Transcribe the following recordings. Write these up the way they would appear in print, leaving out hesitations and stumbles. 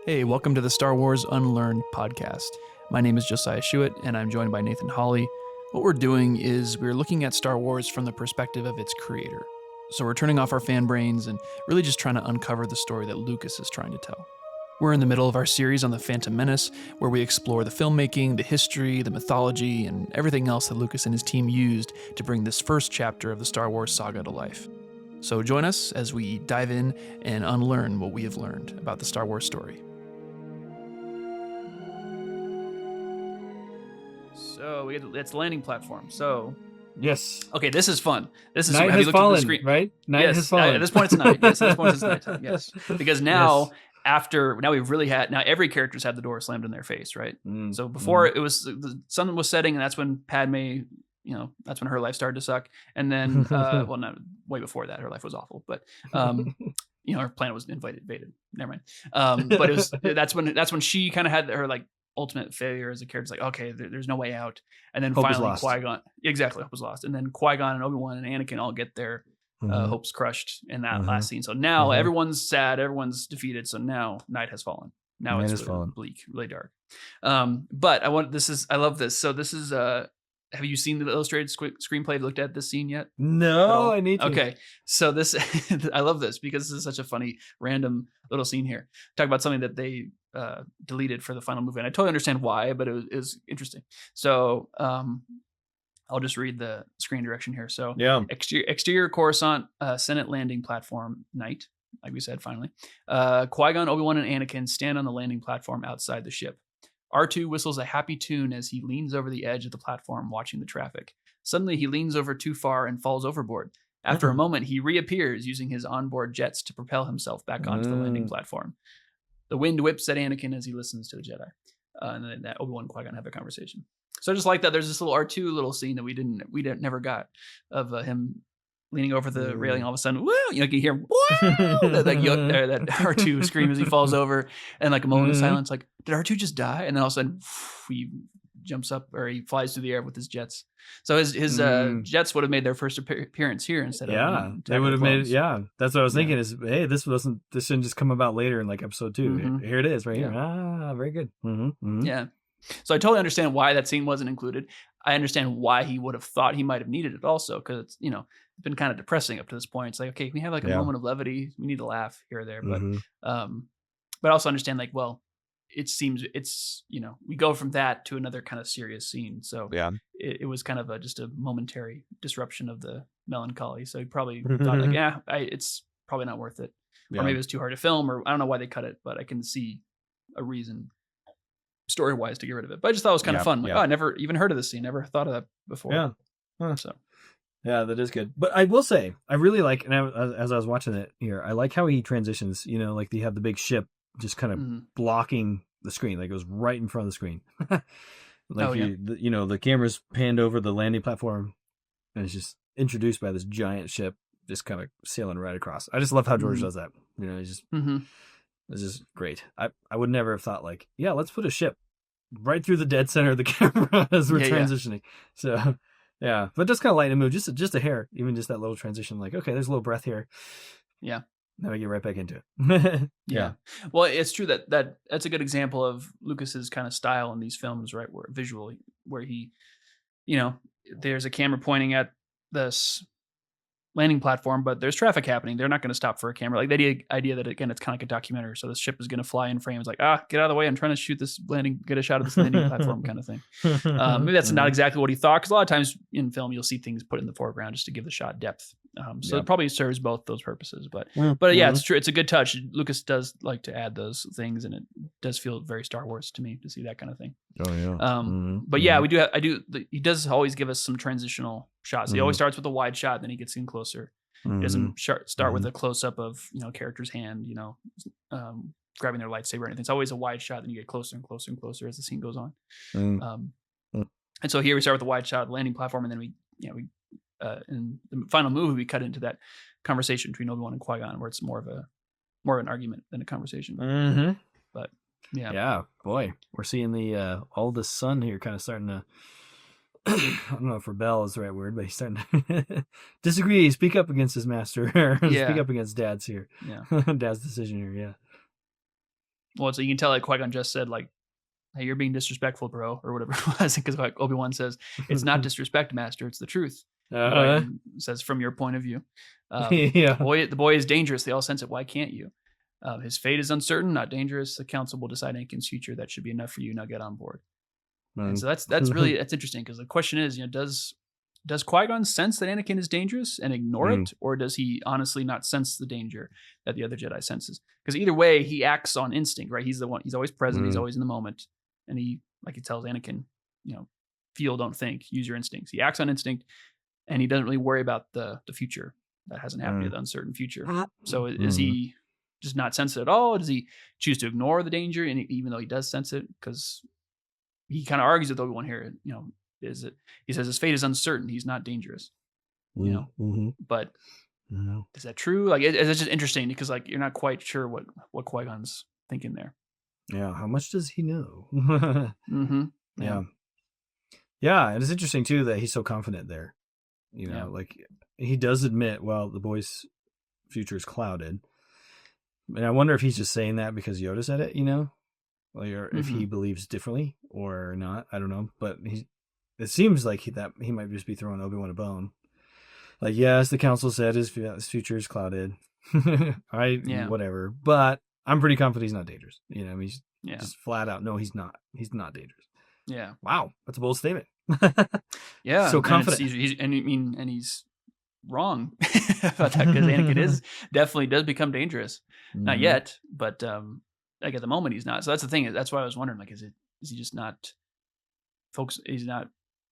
Hey, welcome to the Star Wars Unlearned podcast. My name is Josiah Shuett, and I'm joined by Nathan Hawley. What we're doing is we're looking at Star Wars from the perspective of its creator. So we're turning off our fan brains and really just trying to uncover the story that Lucas is trying to tell. We're in the middle of our series on the Phantom Menace, where we explore the filmmaking, the history, the mythology, and everything else that Lucas and his team used to bring this first chapter of the Star Wars saga to life. So join us as we dive in and unlearn what we have learned about the Star Wars story. So it's the landing platform. So yes. Okay, this is fun. This is night have has you looked fallen, at the screen? Right? Night yes, has fallen. At this point it's night. Yes, at this point it's nighttime. Yes. Because now we've really had every character's had the door slammed in their face, right? So before it was the sun was setting, and that's when Padme, that's when her life started to suck. And then well, not way before that, her life was awful. But her planet was invaded. Never mind. But it was that's when she kind of had her like ultimate failure as a character. It's like, okay, there's no way out. And then hope finally Qui-Gon, exactly, hope was lost. And then Qui-Gon and Obi-Wan and Anakin all get their hopes crushed in that last scene. So now everyone's sad, everyone's defeated. So now night has fallen. Now it's really bleak, really dark. But I love this. So this is have you seen the illustrated screenplay? Have you looked at this scene yet? No, I need to. Okay, so this I love this because this is such a funny random little scene here. Talk about something that they deleted for the final movie, and I totally understand why, but it was interesting. So I'll just read the screen direction here. So exterior Coruscant Senate landing platform night, like we said, finally. Qui-Gon, Obi-Wan, and Anakin stand on the landing platform outside the ship. R2 whistles a happy tune as he leans over the edge of the platform watching the traffic. Suddenly he leans over too far and falls overboard. After a moment, he reappears using his onboard jets to propel himself back onto the landing platform. The wind whips at Anakin as he listens to the Jedi. And then that Obi-Wan and Qui-Gon have a conversation. So I just like that there's this little R2 little scene that we never got of him leaning over the railing. All of a sudden, woo! You can hear woo! that R2 scream as he falls over, and like a moment of silence. Like, did R2 just die? And then all of a sudden, he jumps up or he flies through the air with his jets. So his jets would have made their first appearance here instead of they would have made it. That's what I was thinking. Is hey, this shouldn't just come about later in like episode 2. Here it is, right here. Very good. Yeah. So I totally understand why that scene wasn't included. I understand why he would have thought he might have needed it also, because it's been kind of depressing up to this point. It's like, okay, we have like a moment of levity. We need to laugh here or there, but I also understand like, well, it seems we go from that to another kind of serious scene. So it was kind of just a momentary disruption of the melancholy. So he probably thought like, it's probably not worth it, or maybe it was too hard to film, or I don't know why they cut it, but I can see a reason story-wise to get rid of it. But I just thought it was kind of fun. Like, I never even heard of this scene. Never thought of that before. So that is good. But I will say, I really like, and as I was watching it here, I like how he transitions. Like they have the big ship just kind of blocking the screen, like it goes right in front of the screen. The camera's panned over the landing platform, and it's just introduced by this giant ship just kind of sailing right across. I just love how George does that. He's just it's just great. I would never have thought like, let's put a ship right through the dead center of the camera as we're transitioning. So but just kind of lighten the mood, just a hair, even just that little transition. Like, okay, there's a little breath here. Yeah. Now we get right back into it. Well, it's true that's a good example of Lucas's kind of style in these films, right? Where visually, where he, there's a camera pointing at this landing platform, but there's traffic happening. They're not going to stop for a camera. Like the idea that, again, it's kind of like a documentary. So the ship is going to fly in frame. It's like, get out of the way. I'm trying to shoot this landing, get a shot of this landing platform kind of thing. Maybe that's not exactly what he thought, because a lot of times in film, you'll see things put in the foreground just to give the shot depth. So it probably serves both those purposes. But it's true. It's a good touch. Lucas does like to add those things, and it does feel very Star Wars to me to see that kind of thing. Oh yeah. But he does always give us some transitional shots. He always starts with a wide shot, then he gets in closer. He doesn't start with a close up of character's hand, grabbing their lightsaber or anything. It's always a wide shot, then you get closer and closer and closer as the scene goes on. And so here we start with a wide shot of the landing platform, and then we in the final movie we cut into that conversation between Obi-Wan and Qui-Gon, where it's more of an argument than a conversation. But boy, we're seeing the all the sun here kind of starting to I don't know if rebel is the right word, but he's starting to disagree, speak up against his master, speak up against Dad's here. Yeah. Dad's decision here, yeah. Well, so you can tell like Qui-Gon just said like, hey, you're being disrespectful, bro, or whatever it was, because like Obi-Wan says, it's not disrespect, master, it's the truth. Says from your point of view. The boy is dangerous. They all sense it. Why can't you? His fate is uncertain, not dangerous. The council will decide Anakin's future. That should be enough for you. Now get on board. And so that's really interesting, because the question is, does Qui-Gon sense that Anakin is dangerous and ignore it, or does he honestly not sense the danger that the other Jedi senses? Because either way, he acts on instinct, right? He's the one. He's always present. He's always in the moment, and he tells Anakin, feel, don't think. Use your instincts. He acts on instinct, and he doesn't really worry about the future that hasn't happened yet, the uncertain future. So is he just not sense it at all? Does he choose to ignore the danger, and even though he does sense it? Because he kind of argues with Obi-Wan here. He says his fate is uncertain. He's not dangerous. But is that true? Like, it's just interesting, because like you're not quite sure what Qui-Gon's thinking there. Yeah, how much does he know? Yeah, and it's interesting too that he's so confident there. Like he does admit, well, the boy's future is clouded, and I wonder if he's just saying that because Yoda said it, or if he believes differently or not. I don't know, but it seems like he might just be throwing Obi-Wan a bone. Like, yes, the council said his future is clouded. Whatever, but I'm pretty confident he's not dangerous. He's just flat out, no, he's not. He's not dangerous. Yeah. Wow, that's a bold statement. Yeah. So confident. And he's wrong about that, because Anakin definitely does become dangerous. Not yet, but like at the moment he's not. So that's the thing. That's why I was wondering, like, is he just not focused? He's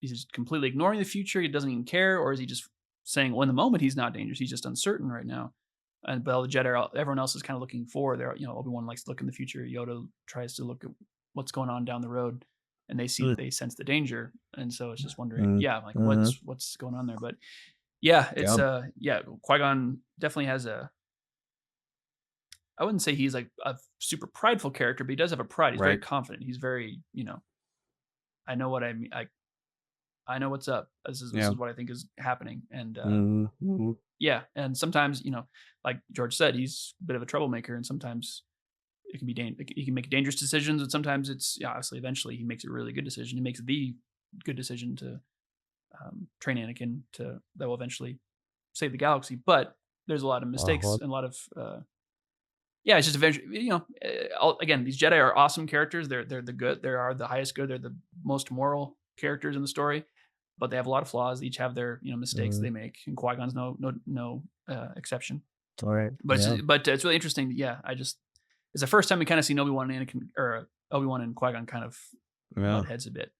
just completely ignoring the future. He doesn't even care, or is he just saying, well, in the moment he's not dangerous. He's just uncertain right now. But all the Jedi, everyone else is kind of looking forward. Obi-Wan likes to look in the future. Yoda tries to look at what's going on down the road, and they sense the danger. And so it's just wondering, what's going on there. But yeah, it's Qui-Gon definitely has I wouldn't say he's like a super prideful character, but he does have a pride. He's very confident. He's very, I know what I mean. I know what's up. This is what I think is happening. And and sometimes, like George said, he's a bit of a troublemaker, and sometimes it can be he can make dangerous decisions, and sometimes it's obviously eventually he makes a really good decision. He makes the good decision to train Anakin that will eventually save the galaxy. But there's a lot of mistakes and a lot of it's just eventually, again, these Jedi are awesome characters. They're the good. They are the highest good. They're the most moral characters in the story, but they have a lot of flaws. They each have their mistakes they make, and Qui-Gon's no exception. All right, but it's really interesting. Yeah, it's the first time we kind of see Obi-Wan and Anakin, or Obi-Wan and Qui-Gon kind of butt heads a bit.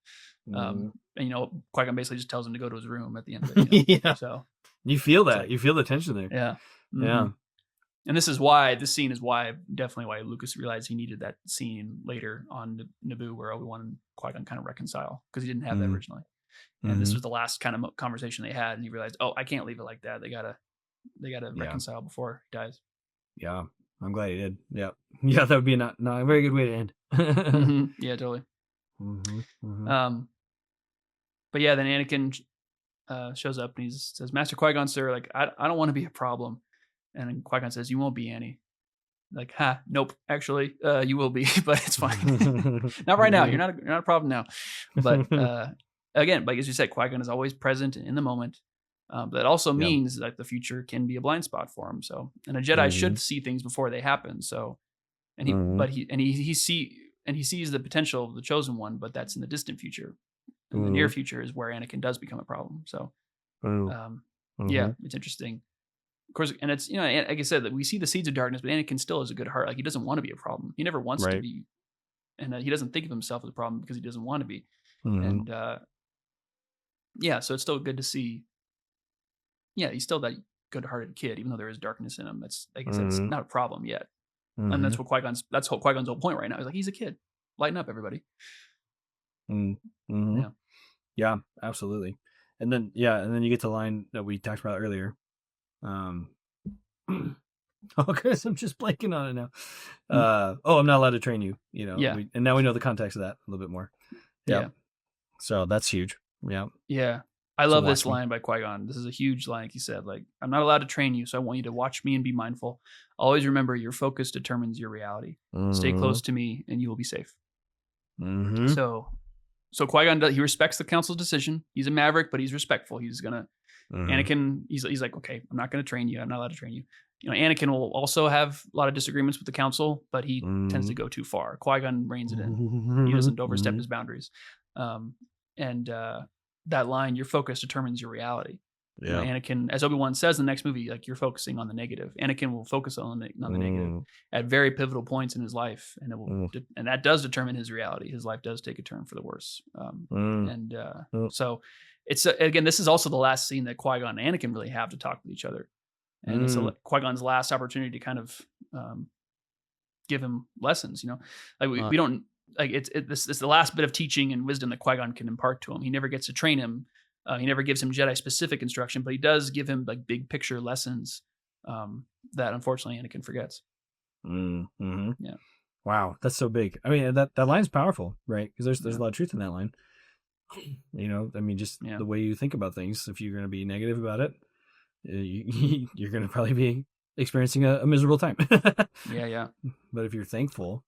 And Qui-Gon basically just tells him to go to his room at the end of it. So you feel that. You feel the tension there. Yeah. Yeah. And this scene is definitely why Lucas realized he needed that scene later on Naboo where Obi-Wan and Qui-Gon kind of reconcile, because he didn't have that originally. And this was the last kind of conversation they had, and he realized, I can't leave it like that. They gotta reconcile before he dies. Yeah, I'm glad he did. Yeah, that would be not a very good way to end. Yeah, totally. But yeah, then Anakin shows up and he says, "Master Qui-Gon, sir, like I don't want to be a problem." And then Qui-Gon says, "You won't be, Annie." Like, nope, actually, you will be, but it's fine. Not right now. You're not a problem now. But again, like as you said, Qui-Gon is always present in the moment. But that also means that the future can be a blind spot for him. So, and a Jedi should see things before they happen. So, and he sees the potential of the chosen one, but that's in the distant future. And the near future is where Anakin does become a problem. So, it's interesting. Of course, and it's, like I said, that we see the seeds of darkness, but Anakin still has a good heart. Like, he doesn't want to be a problem. He never wants to be, and he doesn't think of himself as a problem because he doesn't want to be. And so it's still good to see. Yeah, he's still that good-hearted kid, even though there is darkness in him. That's, like I said, it's not a problem yet. And that's what Qui-Gon's whole point right now. He's like, he's a kid. Lighten up, everybody. Yeah, absolutely. And then you get the line that we talked about earlier. Chris, I'm just blanking on it now. I'm not allowed to train you. And now we know the context of that a little bit more. Yeah. So that's huge. Yeah. Yeah. I So love watch this me. line by Qui-Gon. This is a huge line. He said, like, I'm not allowed to train you, so I want you to watch me and be mindful. Always remember your focus determines your reality. Stay Mm-hmm. close to me and you will be safe. Mm-hmm. So Qui-Gon, he respects the council's decision. He's a maverick, but he's respectful. He's gonna Mm-hmm. Anakin. He's like, okay, I'm not gonna train you. I'm not allowed to train you. Anakin will also have a lot of disagreements with the council, but he tends to go too far. Qui-Gon reins it in. He doesn't overstep his boundaries. And that line, your focus determines your reality. Yeah. Anakin, as Obi-Wan says in the next movie, like, you're focusing on the negative. Anakin will focus on the negative at very pivotal points in his life, and and that does determine his reality. His life does take a turn for the worse. So it's again, this is also the last scene that Qui-Gon and Anakin really have to talk with each other, and it's Qui-Gon's last opportunity to kind of give him lessons. Like we don't. Like it's the last bit of teaching and wisdom that Qui-Gon can impart to him. He never gets to train him. He never gives him Jedi specific instruction, but he does give him like big picture lessons that unfortunately Anakin forgets. Mm-hmm. Yeah. Wow, that's so big. I mean, that line's powerful, right? Because there's a lot of truth in that line. I mean, just the way you think about things. If you're going to be negative about it, you're going to probably be experiencing a miserable time. Yeah. But if you're thankful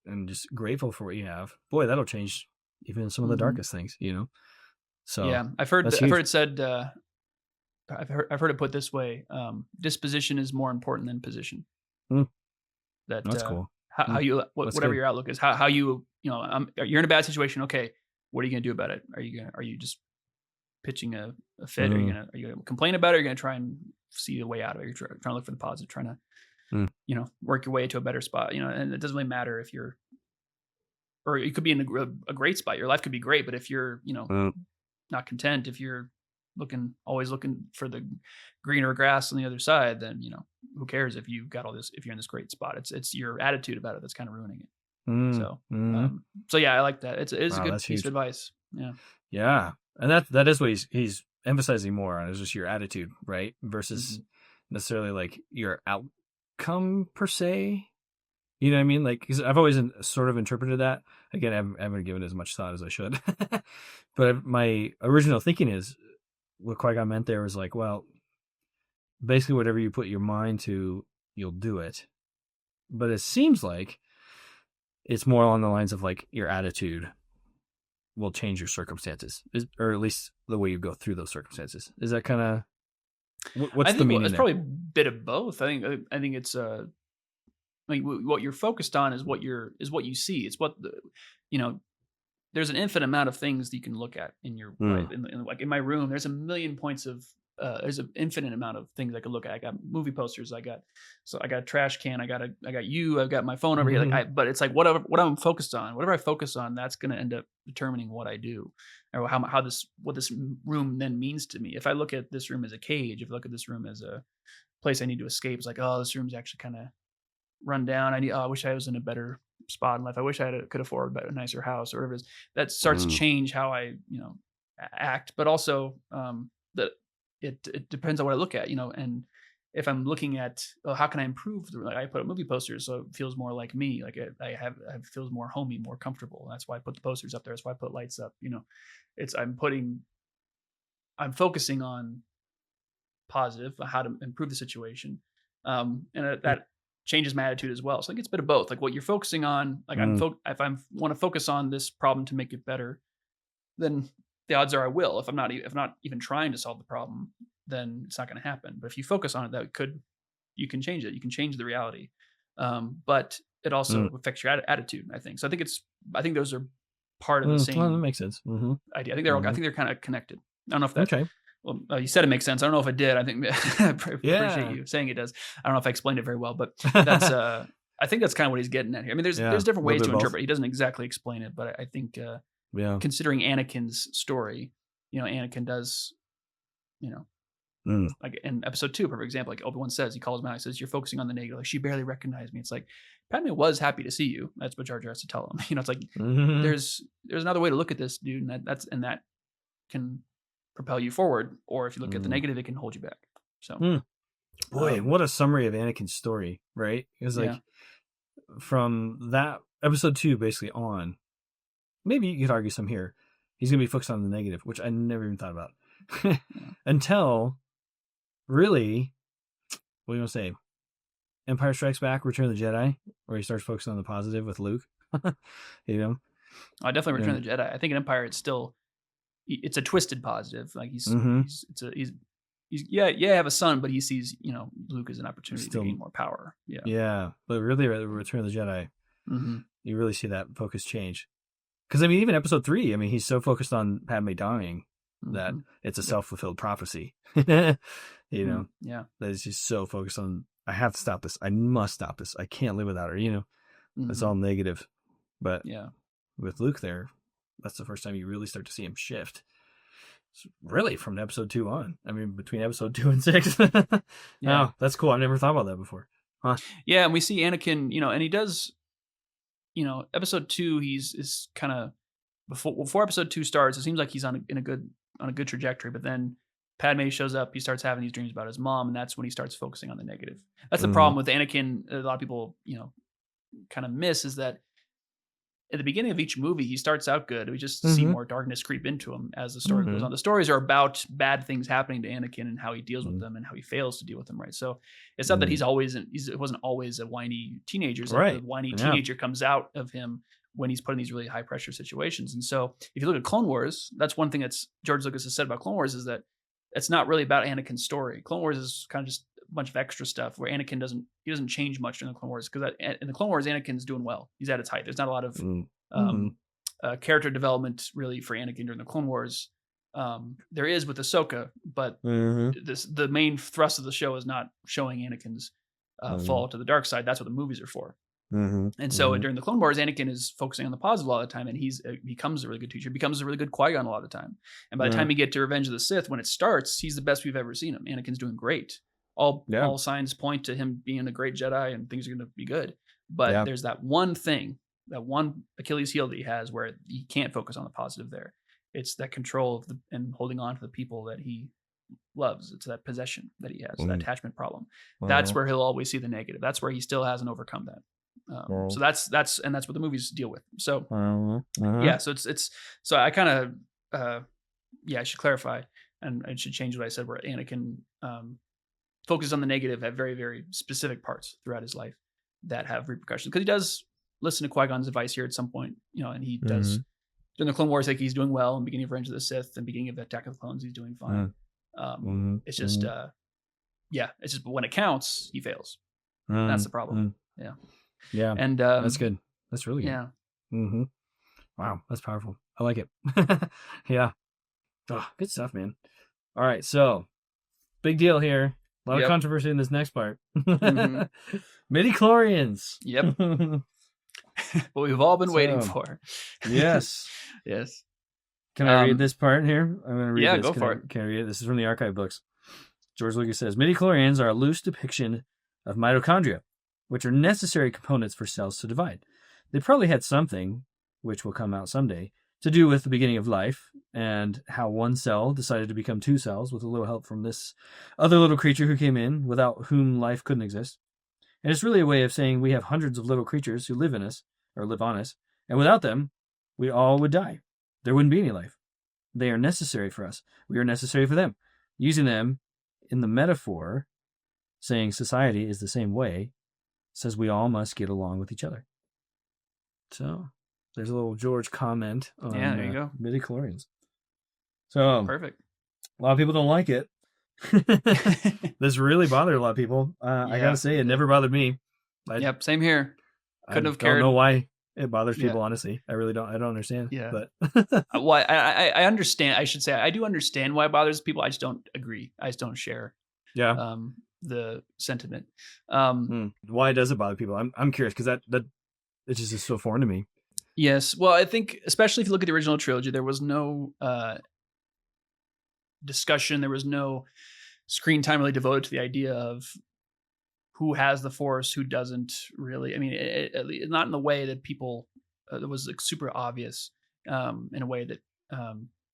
and just grateful for what you have, boy, that'll change even some of the darkest things, So yeah, I've heard it said. I've heard it put this way: disposition is more important than position. That's cool. How you whatever your outlook is, how you you're in a bad situation. Okay, what are you gonna do about it? Are you just pitching a fit? Are you gonna complain about it? Or are you gonna try and see a way out of it? You're trying to look for the positive, trying to work your way to a better spot. And it doesn't really matter if you're, or you could be in a great spot. Your life could be great, but if you're not content, if you're always looking for the greener grass on the other side, then who cares if you've got all this, if you're in this great spot. It's your attitude about it that's kind of ruining it. So yeah, I like that. It's a good piece of advice. Yeah, and that is what he's emphasizing more on, is just your attitude, right, versus necessarily like your outcome per se. You know what I mean? Like, 'cause I've always sort of interpreted that. Again, I haven't given it as much thought as I should. But my original thinking is, what Qui-Gon meant there was like, well, basically whatever you put your mind to, you'll do it. But it seems like it's more along the lines of like your attitude will change your circumstances, or at least the way you go through those circumstances. Is that kind of what's the meaning? It's probably a bit of both. I think it's what you're focused on is what you see. It's what there's an infinite amount of things that you can look at in your life. Like in my room, there's a million points of there's an infinite amount of things I could look at. I got movie posters. I got a trash can. I got you. I've got my phone over here. But it's like what I'm focused on. Whatever I focus on, that's going to end up determining what I do, or what this room then means to me. If I look at this room as a cage, if I look at this room as a place I need to escape, it's like, oh, this room's actually kind of run down. I wish I was in a better spot in life. I wish I could afford a nicer house, or whatever it is. That starts to change how I act. But also that it depends on what I look at, and if I'm looking at how can I improve I put up movie posters so it feels more like me, like it feels more homey, more comfortable. That's why I put the posters up there. That's why I put lights up. I'm focusing on positive, how to improve the situation, and that changes my attitude as well. So I think it's a bit of both. Like what you're focusing on, like if I want to focus on this problem to make it better, then the odds are I will. If I'm not even trying to solve the problem, then it's not going to happen. But if you focus on it, you can change it. You can change the reality. But it also affects your attitude, I think. So I think those are part of the same. Well, that makes sense. Idea. I think they're kind of connected. I don't know if that's okay. Well, you said it makes sense. I don't know if it did. I think I appreciate you saying it does. I don't know if I explained it very well, but that's I think that's kind of what he's getting at here. I mean, there's different ways to interpret. He doesn't exactly explain it, but I think considering Anakin's story, Anakin does, like in episode 2, perfect example, like Obi-Wan says, he calls him out. He says, "You're focusing on the negative. Like, she barely recognized me." It's like, Padme was happy to see you. That's what Jar Jar has to tell him. It's like there's another way to look at this, dude, and that can propel you forward, or if you look at the negative, it can hold you back. So boy, what a summary of Anakin's story, right? It was like from that episode 2 basically on, maybe you could argue some here, he's going to be focused on the negative, which I never even thought about until really, what do you want to say? Empire Strikes Back, Return of the Jedi, where he starts focusing on the positive with Luke. You know, I definitely Return of the Jedi. I think in Empire, it's a twisted positive. Like he's have a son, but he sees Luke as an opportunity to gain more power. Yeah, but really, Return of the Jedi, you really see that focus change. Because I mean, even Episode 3, I mean, he's so focused on Padme dying that it's a self-fulfilled prophecy. That he's just so focused on, I have to stop this. I must stop this. I can't live without her. It's all negative. But with Luke there, that's the first time you really start to see him shift. It's really from Episode 2 on. I mean, between Episode 2 and 6. Oh, that's cool. I've never thought about that before. Huh? Yeah, and we see Anakin, and he does, Episode 2, is kind of before Episode 2 starts. It seems like he's on a good trajectory, but then Padme shows up. He starts having these dreams about his mom, and that's when he starts focusing on the negative. That's the problem with Anakin. A lot of people, kind of miss is that at the beginning of each movie, he starts out good. We just see more darkness creep into him as the story goes on. The stories are about bad things happening to Anakin and how he deals with them and how he fails to deal with them, right? So it's not that he wasn't always a whiny teenager. It's like the whiny teenager comes out of him when he's put in these really high pressure situations. And so if you look at Clone Wars, that's one thing that's George Lucas has said about Clone Wars is that it's not really about Anakin's story. Clone Wars is kind of just a bunch of extra stuff where Anakin doesn't change much during the Clone Wars, because in the Clone Wars, Anakin's doing well. He's at its height. There's not a lot of character development really for Anakin during the Clone Wars. There is with Ahsoka, but the main thrust of the show is not showing Anakin's fall to the dark side. That's what the movies are for. And so during the Clone Wars, Anakin is focusing on the positive a lot of the time, and he becomes a really good teacher, becomes a really good Qui-Gon a lot of the time. And by the time you get to Revenge of the Sith, when it starts, he's the best we've ever seen him. Anakin's doing great. All signs point to him being a great Jedi, and things are going to be good. But there's that one thing, that one Achilles heel that he has where he can't focus on the positive there. It's that control and holding on to the people that he loves. It's that possession that he has, that attachment problem. That's where he'll always see the negative. That's where he still hasn't overcome that. So that's what the movies deal with. So so it's so I kind of I should clarify, and I should change what I said, where Anakin focuses on the negative at very, very specific parts throughout his life that have repercussions, because he does listen to Qui-Gon's advice here at some point, and he does during the Clone Wars, like he's doing well in the beginning of Revenge of the Sith and beginning of the Attack of the Clones, he's doing fine. It's just it's just when it counts, he fails. That's the problem. Yeah. And that's good. That's really good. Yeah. Wow. That's powerful. I like it. Yeah. Oh, good stuff, man. All right. So big deal here. A lot of controversy in this next part. Midi-chlorians. Yep. What we've all been waiting for. Yes. Yes. Can I read this part here? I'm going to read this. Go for it. Can I read it? This is from the archive books. George Lucas says, Midi-chlorians are a loose depiction of mitochondria, which are necessary components for cells to divide. They probably had something, which will come out someday, to do with the beginning of life and how one cell decided to become two cells with a little help from this other little creature who came in, without whom life couldn't exist. And it's really a way of saying we have hundreds of little creatures who live in us, or live on us, and without them, we all would die. There wouldn't be any life. They are necessary for us. We are necessary for them. Using them in the metaphor, saying society is the same way, says we all must get along with each other. So there's a little George comment on there you go. Midi-chlorians. So perfect. A lot of people don't like it. This really bothered a lot of people. I gotta say, it never bothered me. Same here. Couldn't have cared. I don't know why it bothers people, honestly. I really don't. I don't understand. Yeah. But well, I understand. I should say I do understand why it bothers people. I just don't agree. I just don't share. Yeah. The sentiment. Why does it bother people? I'm curious, because that it just is so foreign to me. Yes. Well, I think especially if you look at the original trilogy, there was no discussion. There was no screen time really devoted to the idea of who has the Force, who doesn't really. I mean, not in the way that people, it was like super obvious in a way that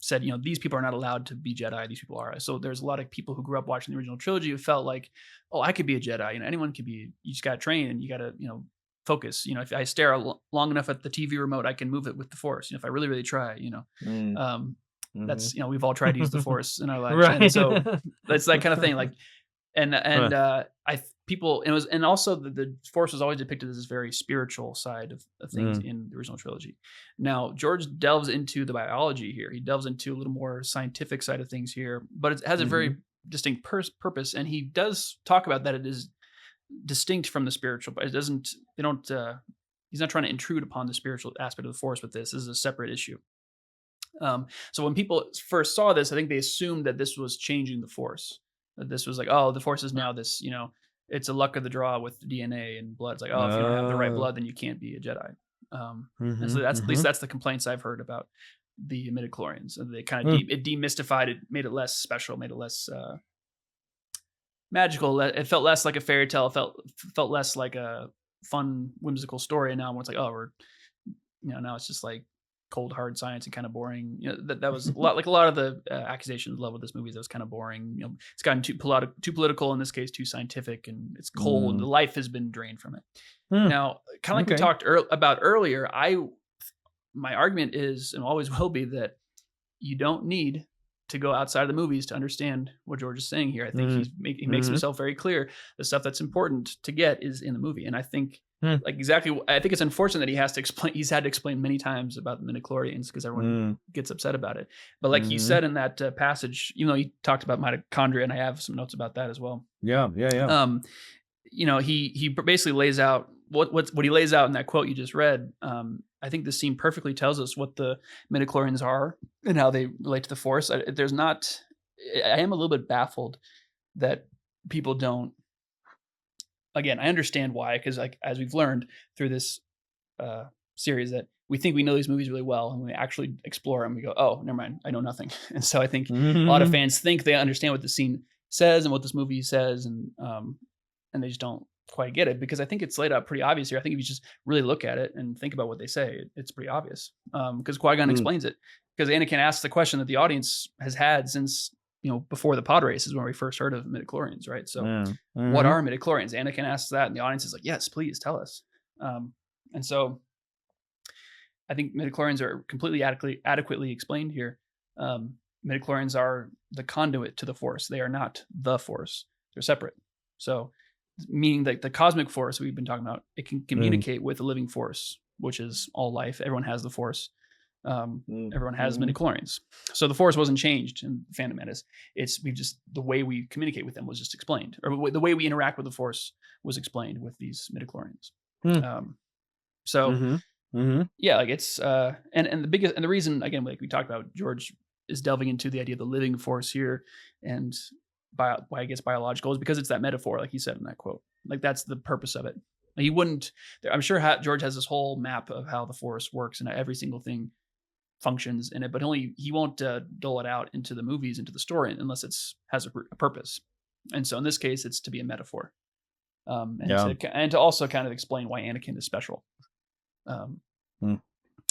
said, these people are not allowed to be Jedi. These people are. So there's a lot of people who grew up watching the original trilogy who felt like, oh, I could be a Jedi. Anyone could be. You just got to train, and you got to, focus. If I stare long enough at the TV remote, I can move it with the force. If I really, really try, that's, we've all tried to use the force in our lives. Right. And so that's that kind of thing. Like, people, and also the force was always depicted as this very spiritual side of things in the original trilogy. Now, George delves into the biology here. He delves into a little more scientific side of things here, but it has a very distinct purpose. And he does talk about that it is distinct from the spiritual, but he's not trying to intrude upon the spiritual aspect of the force with this. This is a separate issue. So when people first saw this, I think they assumed that this was changing the force. That this was like, oh, the force is now this, it's a luck of the draw with DNA and blood. It's like, oh, if you don't have the right blood, then you can't be a Jedi. And so at least that's the complaints I've heard about the midichlorians. And they kind of it demystified it, made it less special, made it less magical. It felt less like a fairy tale. It felt less like a fun, whimsical story. And now it's like, oh, now it's just like cold hard science and kind of boring. That was a lot of the accusations leveled with this movie. That was kind of boring. It's gotten too political in this case, too scientific, and it's cold. The life has been drained from it. Now, kind of like we talked about earlier, my argument is and always will be that you don't need to go outside of the movies to understand what George is saying here. I think he makes himself very clear. The stuff that's important to get is in the movie, and I think. I think it's unfortunate that he's had to explain many times about the midichlorians because everyone gets upset about it. But like he said in that passage, even though he talked about mitochondria, and I have some notes about that as well. Yeah. He basically lays out what he lays out in that quote you just read. I think this scene perfectly tells us what the midichlorians are and how they relate to the force. I am a little bit baffled that people don't. Again, I understand why, because as we've learned through this series, that we think we know these movies really well, and when we actually explore them, we go, "Oh, never mind, I know nothing." And so I think a lot of fans think they understand what the scene says and what this movie says, and they just don't quite get it, because I think it's laid out pretty obvious here. I think if you just really look at it and think about what they say, it's pretty obvious. Because Qui-Gon explains it, because Anakin asks the question that the audience has had since. Before the pod race is when we first heard of midichlorians, right? So what are midichlorians? Anakin asks that, and the audience is like, yes, please tell us. And so I think midichlorians are completely adequately explained here. Midichlorians are the conduit to the force. They are not the force. They're separate. So meaning that the cosmic force we've been talking about, it can communicate with the living force, which is all life. Everyone has the force. Everyone has midichlorians. So the force wasn't changed in Phantom Menace. The way we communicate with them was just explained, or the way we interact with the force was explained with these midichlorians. Yeah, like it's and the reason, again, like we talked about, George is delving into the idea of the living force here, and why I guess biological is because it's that metaphor, like he said in that quote. Like that's the purpose of it. He wouldn't. I'm sure George has this whole map of how the force works and every single thing functions in it, but he won't dole it out into the movies, into the story, unless has a purpose. And so in this case, it's to be a metaphor, and to also kind of explain why Anakin is special.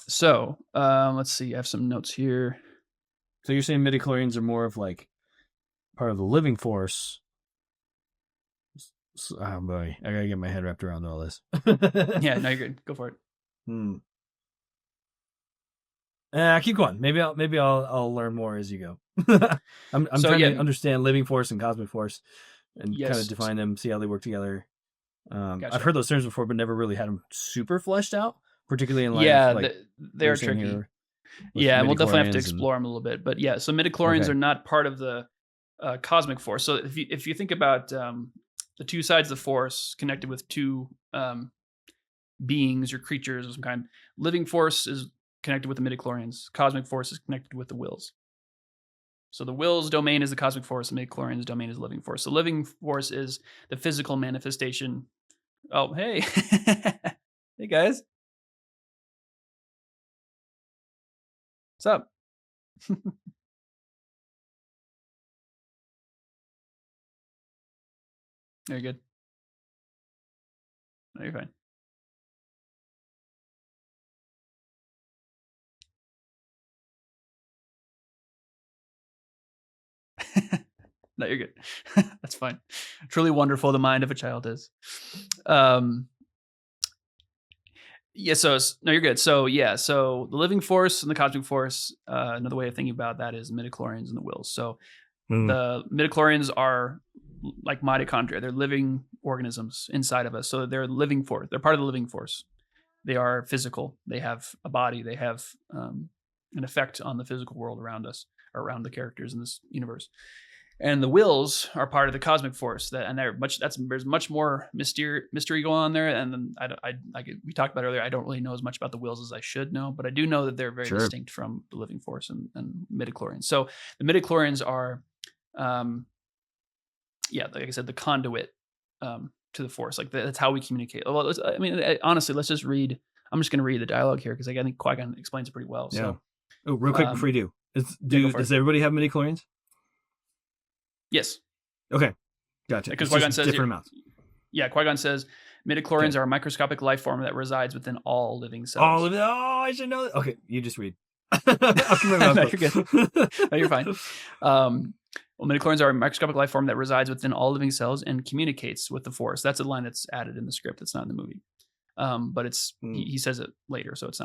So let's see. I have some notes here. So you're saying midichlorians are more of like part of the living force. Oh boy, I gotta get my head wrapped around all this. Yeah, no, you're good. Go for it. Keep going. Maybe I'll learn more as you go. I'm trying to understand living force and cosmic force, and kind of define them, see how they work together. Gotcha. I've heard those terms before, but never really had them super fleshed out, particularly in life. They're tricky. Yeah, and we'll definitely have to explore them a little bit. But yeah, so midichlorians are not part of the cosmic force. So if you think about the two sides of the force connected with two beings or creatures of some kind, living force is connected with the midichlorians. Cosmic force is connected with the wills. So the will's domain is the cosmic force, the midichlorians' domain is living force. So living force is the physical manifestation. Oh, hey. Hey, guys. What's up? Very good. No, you're fine. No, you're good. That's fine. Truly wonderful, the mind of a child is. Yeah, so no, you're good. So yeah, so the living force and the cosmic force. Another way of thinking about that is midichlorians and the wills. So Mm. the midichlorians are like mitochondria; they're living organisms inside of us. So they're living force. They're part of the living force. They are physical. They have a body. They have an effect on the physical world around us, or around the characters in this universe. And the wills are part of the cosmic force there's much more mystery going on there. And then we talked about earlier, I don't really know as much about the wills as I should know, but I do know that they're very Sure. distinct from the living force and midichlorians. So the midichlorians are, like I said, the conduit to the force. Like that's how we communicate. Well, honestly, let's just read. I'm just going to read the dialogue here because I think Qui-Gon explains it pretty well. Yeah. So, oh, real quick before you do, does everybody have midi-chlorians? Yes. Okay. Gotcha. Because Qui-Gon says different amounts. Yeah, Qui-Gon says midichlorians are a microscopic life form that resides within all living cells. I should know that. Okay, you just read. No, you're good. No, you're fine. Well, midichlorians are a microscopic life form that resides within all living cells and communicates with the force. That's a line that's added in the script. It's not in the movie. But it's he says it later, so it's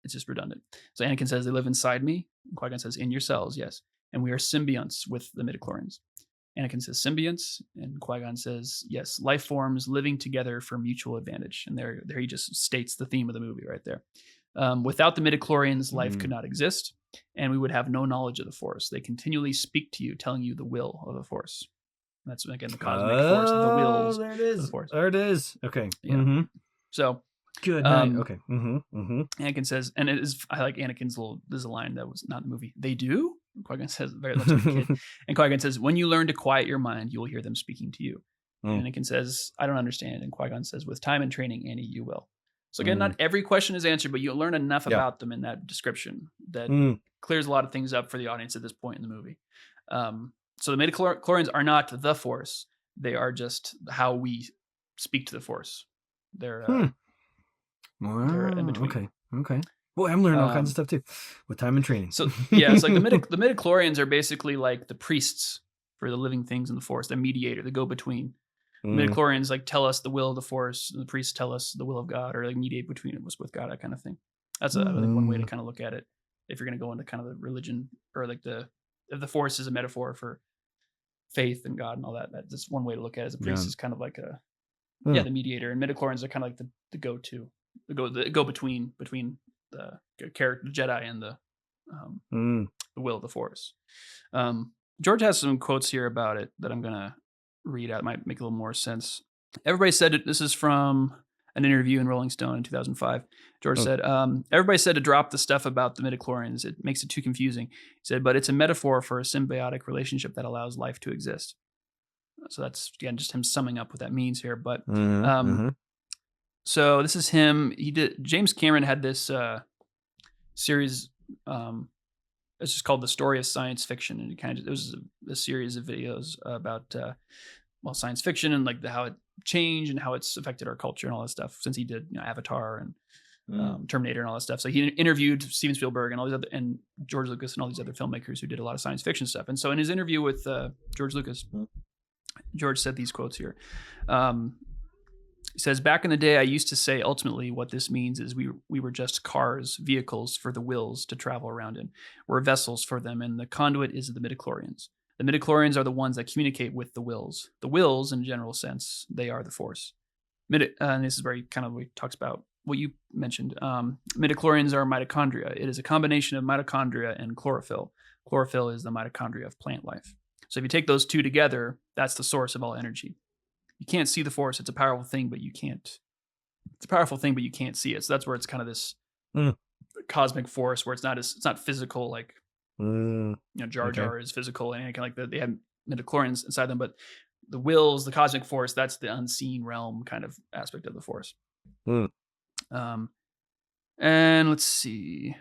just redundant. So Anakin says, they live inside me. And Qui-Gon says, in your cells, yes. And we are symbionts with the midichlorians. Anakin says symbionts, and Qui-Gon says, yes, life forms living together for mutual advantage. And there he just states the theme of the movie right there. Without the midichlorians, life could not exist, and we would have no knowledge of the Force. They continually speak to you, telling you the will of the Force. That's, again, the cosmic force of the wills. There it is. Of the Force. There it is. Okay. Yeah. Mm-hmm. So good night. Okay. Anakin says, and I like Anakin's there's a line that was not in the movie. They do? Qui-Gon says, very much like a kid. And Qui-Gon says, when you learn to quiet your mind, you will hear them speaking to you. And Anakin says, I don't understand. And Qui-Gon says, with time and training, Annie, you will. So again, not every question is answered, but you'll learn enough about them in that description that clears a lot of things up for the audience at this point in the movie. So the midichlorians are not the Force. They are just how we speak to the Force. They're in between. Okay. Boy, I'm learning all kinds of stuff too with time and training. So yeah, it's like the midichlorians are basically like the priests for the living things in the Force, the mediator, the go-between. Midichlorians like tell us the will of the Force, and the priests tell us the will of God, or like mediate between us with God, that kind of thing. That's I think one way to kind of look at it. If you're going to go into kind of the religion, or like if the Force is a metaphor for faith and God and all that, that's one way to look at it. As a priest is kind of like the mediator, and midichlorians are kind of like the go-to, the go-between the character, the Jedi, and the will of the Force. George has some quotes here about it that I'm gonna read out. It might make a little more sense. Everybody said it. This is from an interview in Rolling Stone in 2005. George said, everybody said to drop the stuff about the midichlorians. It makes it too confusing. He said, but it's a metaphor for a symbiotic relationship that allows life to exist. So that's, again, just him summing up what that means here. But so this is him. James Cameron had this series. It's just called The Story of Science Fiction, and it was a series of videos about science fiction and like how it changed and how it's affected our culture and all that stuff since he did Avatar and Terminator and all that stuff. So he interviewed Steven Spielberg and all these other, and George Lucas and all these other filmmakers who did a lot of science fiction stuff. And so in his interview with George Lucas, George said these quotes here. He says, back in the day, I used to say ultimately what this means is we were just cars, vehicles for the wills to travel around in. We're vessels for them, and the conduit is the midichlorians. The midichlorians are the ones that communicate with the wills. The wills, in a general sense, they are the Force. And this is where he talks about what you mentioned. Midichlorians are mitochondria. It is a combination of mitochondria and chlorophyll. Chlorophyll is the mitochondria of plant life. So if you take those two together, that's the source of all energy. You can't see the Force. It's a powerful thing, but you can't. It's a powerful thing, but you can't see it. So that's where it's kind of this cosmic force, where it's not physical, like Jar Jar is physical, and like that. They have midichlorians inside them, but the wills, the cosmic force, that's the unseen realm kind of aspect of the Force. And let's see.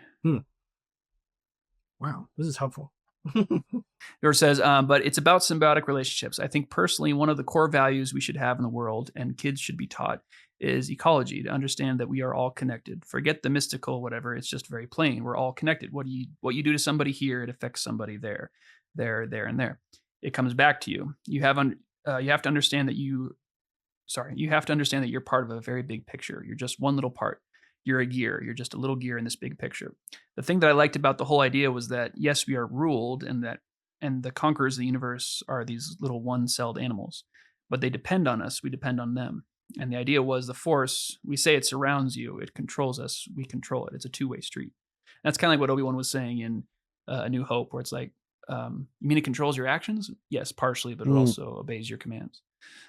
Wow, this is helpful. George says, but it's about symbiotic relationships. I think personally, one of the core values we should have in the world, and kids should be taught, is ecology, to understand that we are all connected. Forget the mystical, whatever. It's just very plain. We're all connected. What you do to somebody here, it affects somebody there, and there. It comes back to you. You have to understand that you have to understand that you're part of a very big picture. You're just one little part. you're a gear. You're just a little gear in this big picture. The thing that I liked about the whole idea was that, yes, we are ruled, and the conquerors of the universe are these little one-celled animals, but they depend on us. We depend on them. And the idea was the Force, we say it surrounds you. It controls us. We control it. It's a two-way street. And that's kind of like what Obi-Wan was saying in A New Hope, where it's like, you mean it controls your actions? Yes, partially, but it also obeys your commands.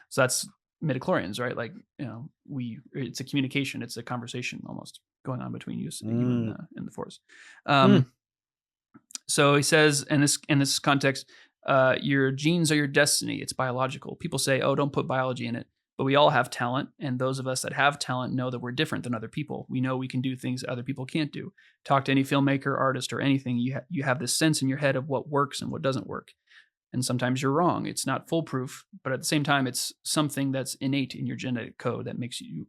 So that's Midi-chlorians, right? Like, it's a communication. It's a conversation almost going on between you and the Force. So he says, in this context, your genes are your destiny. It's biological. People say, oh, don't put biology in it. But we all have talent, and those of us that have talent know that we're different than other people. We know we can do things that other people can't do. Talk to any filmmaker, artist, or anything. You have this sense in your head of what works and what doesn't work. And sometimes you're wrong. It's not foolproof, but at the same time, it's something that's innate in your genetic code that makes you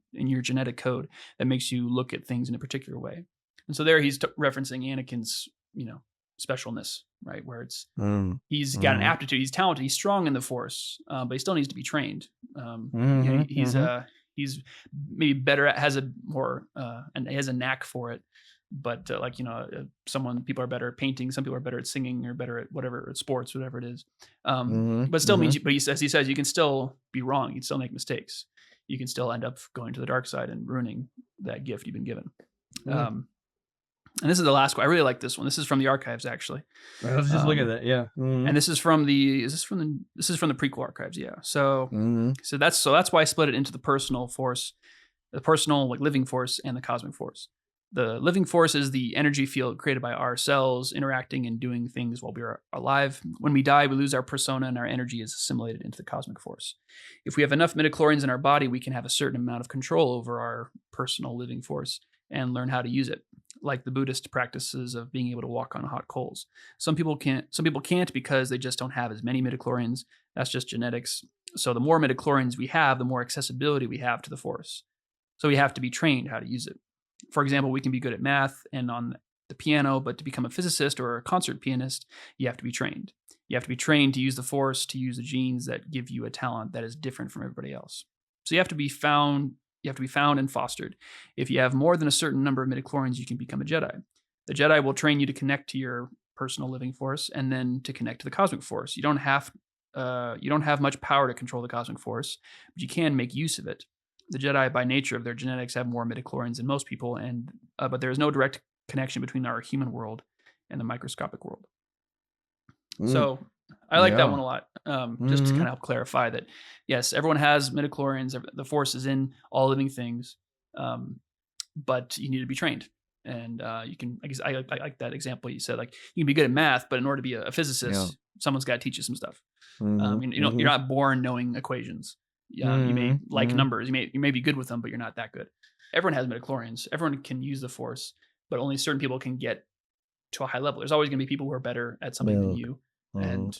look at things in a particular way. And so there he's referencing Anakin's, specialness, right? Where it's he's got an aptitude, he's talented, he's strong in the Force, but he still needs to be trained. He's maybe better at, has a more and he has a knack for it, but people are better at painting, some people are better at singing, or better at whatever, at sports, whatever it is. But still means, but he says you can still be wrong, you can still make mistakes, you can still end up going to the dark side and ruining that gift you've been given. And this is the last one. I really like this one. This is from the archives, actually. Right, let's just look at that. Yeah. And this is from the prequel archives. Yeah. So that's why I split it into the personal Force, the personal living Force, and the cosmic Force. The living Force is the energy field created by our cells interacting and doing things while we are alive. When we die, we lose our persona and our energy is assimilated into the cosmic Force. If we have enough midi-chlorians in our body, we can have a certain amount of control over our personal living Force and learn how to use it, like the Buddhist practices of being able to walk on hot coals. Some people can't because they just don't have as many midi-chlorians. That's just genetics. So the more midi-chlorians we have, the more accessibility we have to the Force. So we have to be trained how to use it. For example, we can be good at math and on the piano, but to become a physicist or a concert pianist, you have to be trained. You have to be trained to use the Force, to use the genes that give you a talent that is different from everybody else. So you have to be found and fostered. If you have more than a certain number of midi-chlorians, you can become a Jedi. The Jedi will train you to connect to your personal living Force and then to connect to the cosmic Force. You don't have much power to control the cosmic Force, but you can make use of it. The Jedi, by nature of their genetics, have more midi-chlorians than most people, but there is no direct connection between our human world and the microscopic world. So I like that one a lot, just to kind of help clarify that, yes, everyone has midi-chlorians. The Force is in all living things, but you need to be trained. And you can, I guess, I like that example you said, like, you can be good at math, but in order to be a physicist, someone's got to teach you some stuff. You're not born knowing equations. You may like numbers. You may be good with them, but you're not that good. Everyone has midi-chlorians. Everyone can use the Force, but only certain people can get to a high level. There's always going to be people who are better at something than you. And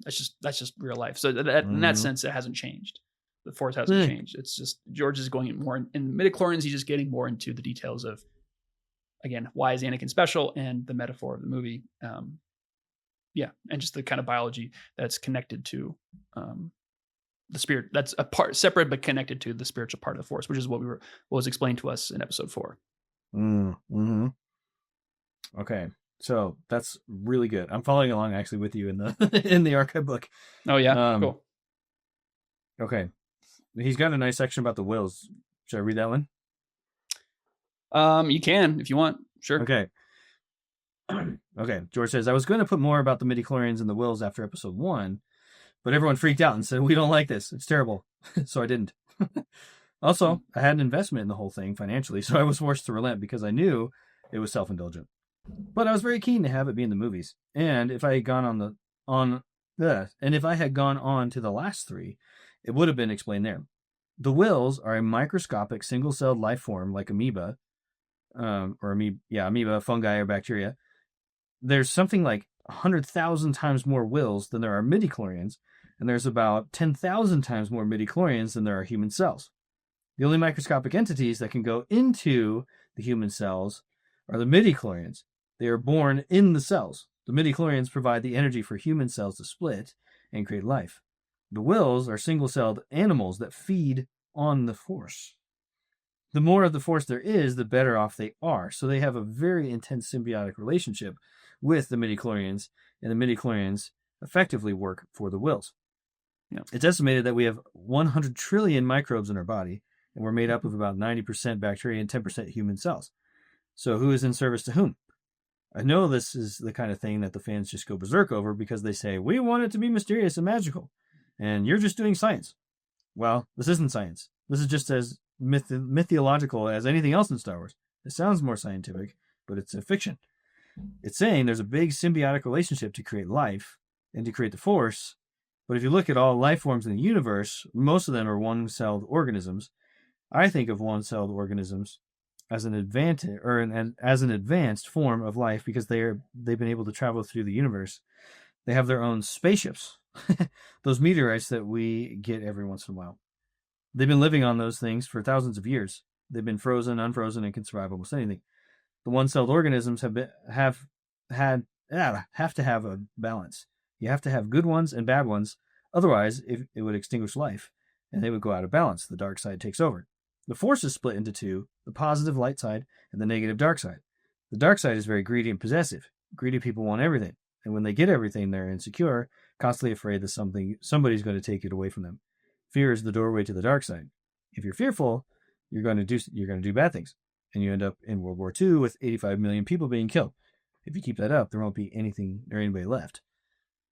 that's just real life. So in that sense, it hasn't changed. The Force hasn't changed. It's just George is going more in midi-chlorians. He's just getting more into the details of, again, why is Anakin special and the metaphor of the movie. And just the kind of biology that's connected to the spirit. That's a part separate but connected to the spiritual part of the Force, which is what was explained to us in episode 4. Okay. So that's really good. I'm following along actually with you in the in the archive book. Oh yeah, cool. Okay, he's got a nice section about the wills. Should I read that one? You can if you want. Sure. Okay. Okay. George says, I was going to put more about the midi-chlorians and the wills after episode 1, but everyone freaked out and said we don't like this. It's terrible, so I didn't. Also, I had an investment in the whole thing financially, so I was forced to relent because I knew it was self-indulgent. But I was very keen to have it be in the movies. And if I had gone on to the last 3, it would have been explained there. The wills are a microscopic single-celled life form like amoeba, amoeba, fungi, or bacteria. There's something like 100,000 times more wills than there are midi-chlorians, and there's about 10,000 times more midi-chlorians than there are human cells. The only microscopic entities that can go into the human cells are the midi-chlorians. They are born in the cells. The midi-chlorians provide the energy for human cells to split and create life. The wills are single-celled animals that feed on the Force. the more of the Force there is, the better off they are. So they have a very intense symbiotic relationship with the midi-chlorians, and the midi-chlorians effectively work for the Wills. Yeah. It's estimated that we have 100 trillion microbes in our body, and we're made up of about 90% bacteria and 10% human cells. So who is in service to whom? I know this is the kind of thing that the fans just go berserk over because they say, we want it to be mysterious and magical, and you're just doing science. Well, this isn't science. This is just as mythological as anything else in Star Wars. It sounds more scientific, but it's a fiction. It's saying there's a big symbiotic relationship to create life and to create the Force. But if you look at all life forms in the universe, most of them are one-celled organisms. I think of one-celled organisms as an advantage or as an advanced form of life because they've been able to travel through the universe. They have their own spaceships, those meteorites that we get every once in a while. They've been living on those things for thousands of years. They've been frozen, unfrozen, and can survive almost anything. The one-celled organisms have to have a balance. You have to have good ones and bad ones. Otherwise, it would extinguish life, and they would go out of balance. The dark side takes over. The Force is split into two, the positive light side and the negative dark side. The dark side is very greedy and possessive. Greedy people want everything, and when they get everything, they're insecure, constantly afraid that somebody's going to take it away from them. Fear is the doorway to the dark side. If you're fearful, you're going to do bad things, and you end up in World War II with 85 million people being killed. If you keep that up, there won't be anything or anybody left.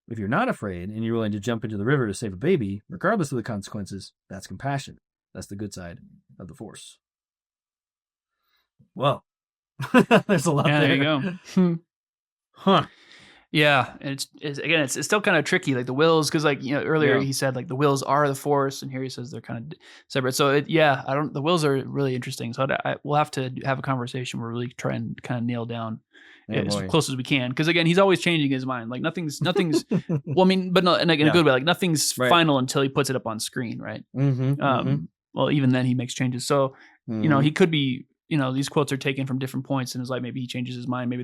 If you're not afraid and you're willing to jump into the river to save a baby, regardless of the consequences, that's compassion. That's the good side of the Force. Well, there's a lot there. There you go. Huh. Yeah, and it's still kind of tricky, like the Wills, because earlier he said like the Wills are the Force, and here he says they're kind of separate. So the Wills are really interesting. So we'll have to have a conversation where we really try and kind of nail down as close as we can, because again, he's always changing his mind. Like nothing's. Well, I mean, but no, and in a good way. Like nothing's final until he puts it up on screen, right? Mm-hmm, Well, even then he makes changes. So he could be. These quotes are taken from different points, and it's like maybe he changes his mind. Maybe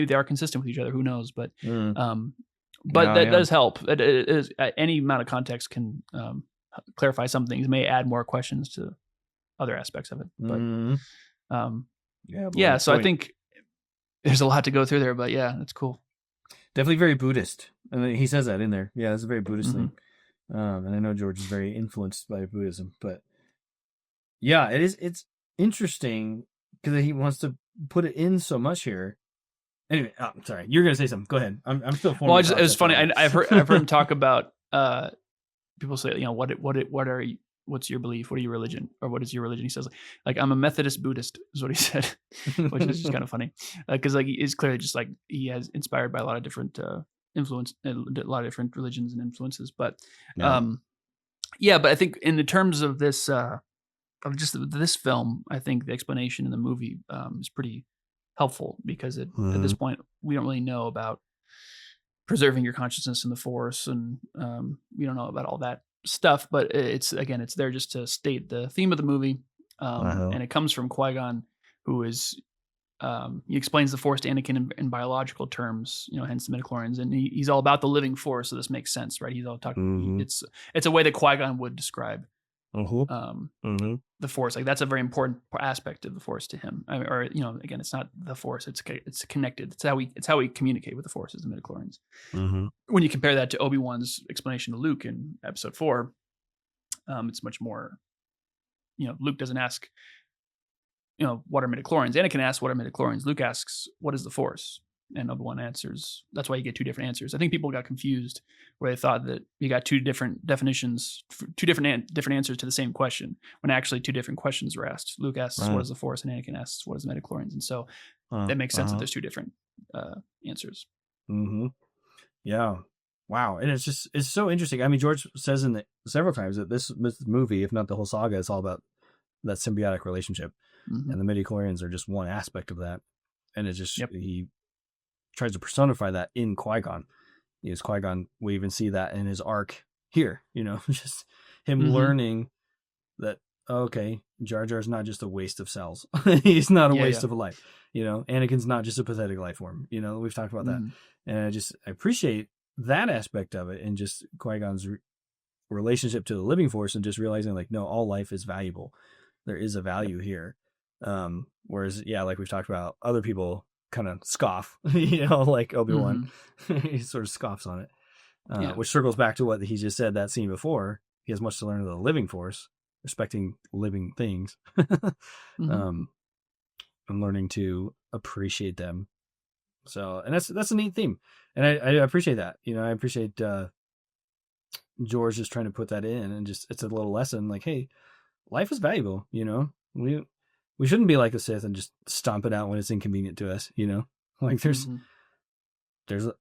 they are consistent with each other. Who knows? But that does help. It is, any amount of context can clarify some things. It may add more questions to other aspects of it. But so I think there's a lot to go through there. But yeah, it's cool. Definitely very Buddhist, and he says that in there. Yeah, it's a very Buddhist thing. And I know George is very influenced by Buddhism, but yeah, it is. It's interesting because he wants to put it in so much here. Anyway, sorry, you're gonna say something. Go ahead. I'm still forming. Well, it was funny. I've heard him talk about people say, what's your belief? What are your religion? Or what is your religion? He says like I'm a Methodist Buddhist is what he said, which is just kind of funny because like he's clearly just like he has inspired by a lot of different influence, a lot of different religions and influences. But but I think in the terms of this of just this film, I think the explanation in the movie is pretty helpful because at this point we don't really know about preserving your consciousness in the Force, and we don't know about all that stuff. But it's there just to state the theme of the movie, and it comes from Qui-Gon, who is he explains the Force to Anakin in biological terms, hence the midi-chlorians, and he's all about the living Force, so this makes sense, right? He's all talking. It's a way that Qui-Gon would describe the Force. Like that's a very important aspect of the Force to him. Again, it's not the Force; it's connected. It's how we communicate with the Force, is the midi-chlorians. When you compare that to Obi-Wan's explanation to Luke in Episode 4, it's much more. Luke doesn't ask, what are midi-chlorians? Anakin asks, what are midi-chlorians? Luke asks, what is the Force? And Obi-Wan answers. That's why you get two different answers. I think people got confused where they thought that you got two different definitions, two different answers to the same question, when actually two different questions were asked. Luke asks, what is the Force? And Anakin asks, what is the midi-chlorians? And so that makes sense that there's two different answers. Yeah. Wow. And it's so interesting. I mean, George says several times that this movie, if not the whole saga, is all about that symbiotic relationship. And the midi-chlorians are just one aspect of that. And it's just, he tries to personify that in Qui-Gon. Qui-Gon, we even see that in his arc here, just him learning that, okay, Jar Jar's not just a waste of cells. He's not a waste of a life. Anakin's not just a pathetic life form. We've talked about that. And I appreciate that aspect of it, and just Qui-Gon's relationship to the living Force, and just realizing like, no, all life is valuable. there is a value here. Whereas, like we've talked about, other people kind of scoff, like Obi-Wan, he sort of scoffs on it, which circles back to what he just said, that scene before. He has much to learn of the living force, respecting living things, and learning to appreciate them. So, and that's a neat theme. And I appreciate that. I appreciate, George just trying to put that in, and just, it's a little lesson like, hey, life is valuable. We shouldn't be like the Sith and just stomp it out when it's inconvenient to us. Like there's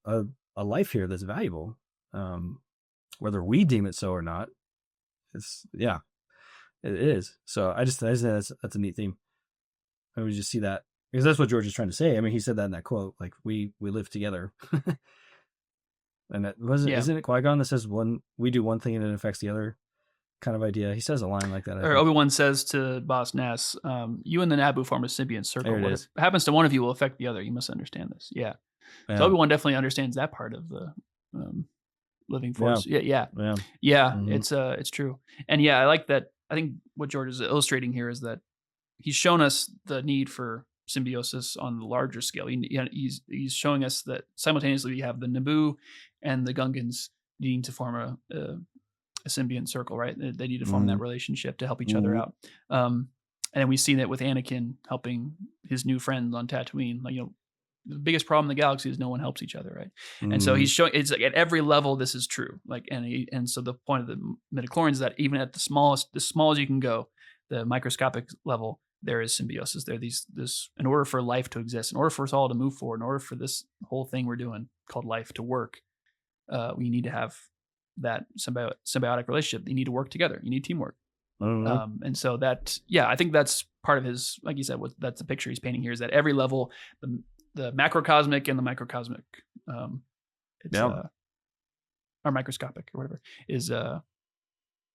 a life here that's valuable, whether we deem it so or not. It is. So I just think that's a neat theme. I would just see that, because that's what George is trying to say. I mean, he said that in that quote, like we live together. And that isn't it Qui-Gon that says we do one thing and it affects the other kind of idea? He says a line like that. Or Obi-Wan says to Boss Nass, you and the Naboo form a symbiont circle. What happens to one of you will affect the other. You must understand this. Yeah. So Obi-Wan definitely understands that part of the living force. Yeah. It's true. And I like that. I think what George is illustrating here is that he's shown us the need for symbiosis on the larger scale. He's showing us that simultaneously we have the Naboo and the Gungans needing to form a symbiont circle, right? They need to form that relationship to help each other out. And we've seen it with Anakin helping his new friends on Tatooine. Like, the biggest problem in the galaxy is no one helps each other, right? And so he's showing, it's like at every level this is true. Like, and so the point of the Midi-chlorians is that even at the smallest you can go, the microscopic level, there is symbiosis. There, in order for life to exist, in order for us all to move forward, in order for this whole thing we're doing called life to work, we need to have that symbiotic relationship. You need to work together. You need teamwork. And so that, I think that's part of his, like you said, that's the picture he's painting here, is that every level, the macrocosmic and the microcosmic, or microscopic or whatever, is